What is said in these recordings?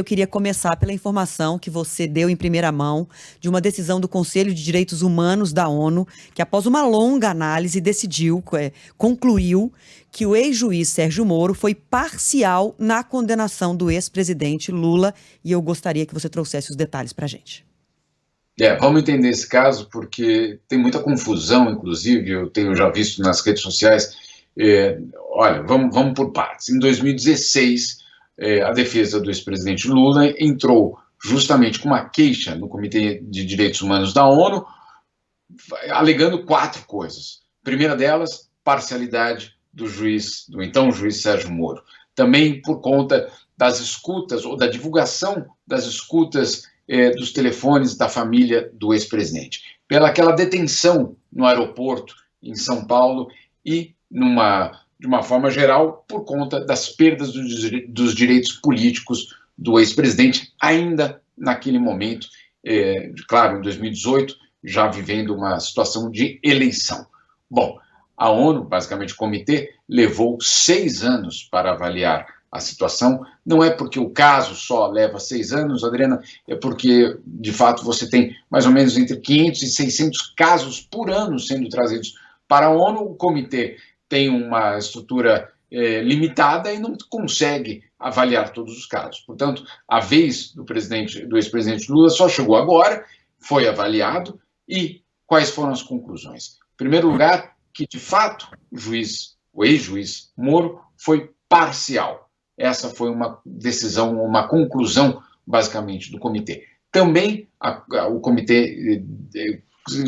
Eu queria começar pela informação que você deu em primeira mão de uma decisão do Conselho de Direitos Humanos da ONU, que após uma longa análise concluiu que o ex-juiz Sérgio Moro foi parcial na condenação do ex-presidente Lula, e eu gostaria que você trouxesse os detalhes para a gente. Vamos entender esse caso porque tem muita confusão, inclusive, eu tenho já visto nas redes sociais. Olha, vamos por partes. Em 2016, a defesa do ex-presidente Lula entrou justamente com uma queixa no Comitê de Direitos Humanos da ONU, alegando 4 coisas. A primeira delas, parcialidade do então juiz Sérgio Moro. Também por conta das escutas, ou da divulgação das escutas dos telefones da família do ex-presidente, pela aquela detenção no aeroporto em São Paulo e, de uma forma geral, por conta das perdas dos direitos políticos do ex-presidente, ainda naquele momento, claro, em 2018, já vivendo uma situação de eleição. Bom, a ONU, basicamente o comitê, levou 6 anos para avaliar a situação. Não é porque o caso só leva 6 anos, Adriana, é porque, de fato, você tem mais ou menos entre 500 e 600 casos por ano sendo trazidos para a ONU. O comitê tem uma estrutura limitada e não consegue avaliar todos os casos. Portanto, a vez do ex-presidente Lula só chegou agora, foi avaliado, e quais foram as conclusões? Em primeiro lugar, que, de fato, o ex-juiz Moro foi parcial. Essa foi uma decisão, uma conclusão, basicamente, do comitê. Também o comitê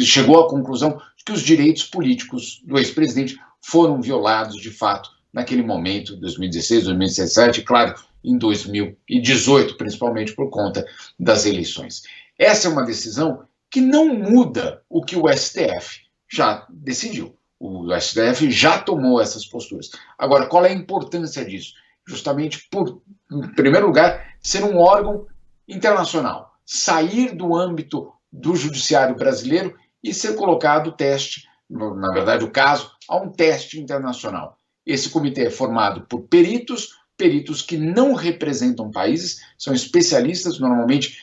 chegou à conclusão de que os direitos políticos do ex-presidente foram violados, de fato, naquele momento, 2016, 2017, claro, em 2018, principalmente por conta das eleições. Essa é uma decisão que não muda o que o STF já decidiu. O STF já tomou essas posturas. Agora, qual é a importância disso? Justamente por, em primeiro lugar, ser um órgão internacional, sair do âmbito do judiciário brasileiro e ser colocado o teste, na verdade o caso, a um teste internacional. Esse comitê é formado por peritos que não representam países, são especialistas, normalmente,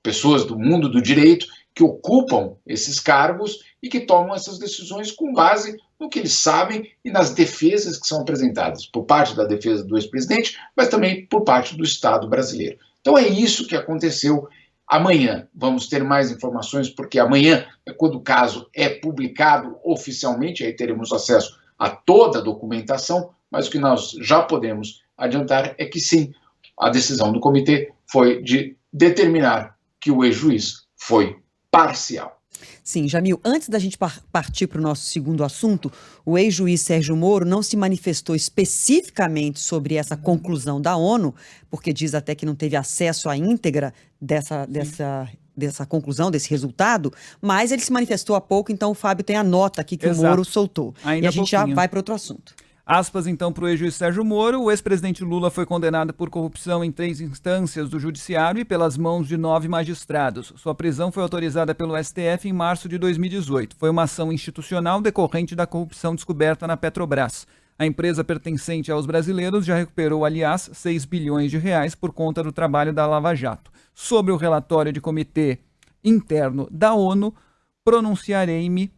pessoas do mundo do direito, que ocupam esses cargos e que tomam essas decisões com base no que eles sabem e nas defesas que são apresentadas por parte da defesa do ex-presidente, mas também por parte do Estado brasileiro. Então é isso que aconteceu. Amanhã vamos ter mais informações, porque amanhã é quando o caso é publicado oficialmente, aí teremos acesso a toda a documentação, mas o que nós já podemos adiantar é que sim, a decisão do comitê foi de determinar que o ex-juiz foi parcial. Sim, Jamil, antes da gente partir para o nosso segundo assunto, o ex-juiz Sérgio Moro não se manifestou especificamente sobre essa conclusão da ONU, porque diz até que não teve acesso à íntegra dessa conclusão, desse resultado, mas ele se manifestou há pouco, então o Fábio tem a nota aqui que Exato. O Moro soltou. Ainda e a gente já vai para outro assunto. Aspas, então, para o ex-juiz Sérgio Moro. O ex-presidente Lula foi condenado por corrupção em 3 instâncias do judiciário e pelas mãos de 9 magistrados. Sua prisão foi autorizada pelo STF em março de 2018. Foi uma ação institucional decorrente da corrupção descoberta na Petrobras. A empresa pertencente aos brasileiros já recuperou, aliás, 6 bilhões de reais por conta do trabalho da Lava Jato. Sobre o relatório de comitê interno da ONU, pronunciarei-me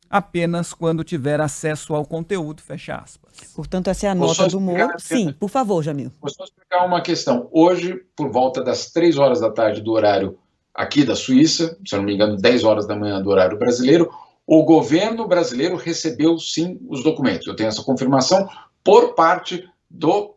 apenas quando tiver acesso ao conteúdo, fecha aspas. Portanto, essa é a nota do Moro. Sim, por favor, Jamil. Vou só explicar uma questão. Hoje, por volta das 3 horas da tarde do horário aqui da Suíça, se eu não me engano, 10 horas da manhã do horário brasileiro, o governo brasileiro recebeu, sim, os documentos. Eu tenho essa confirmação por parte do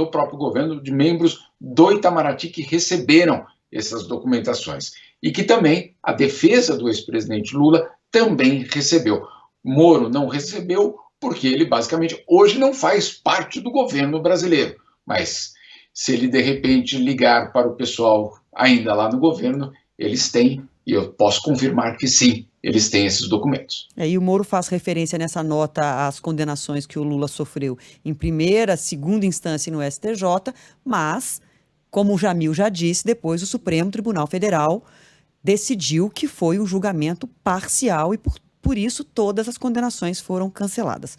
próprio governo, de membros do Itamaraty que receberam essas documentações. E que também a defesa do ex-presidente Lula também recebeu. Moro não recebeu porque ele basicamente hoje não faz parte do governo brasileiro. Mas se ele de repente ligar para o pessoal ainda lá no governo, eles têm, e eu posso confirmar que sim, eles têm esses documentos. E o Moro faz referência nessa nota às condenações que o Lula sofreu em primeira, segunda instância no STJ, mas, como o Jamil já disse, depois o Supremo Tribunal Federal decidiu que foi um julgamento parcial e, por isso, todas as condenações foram canceladas.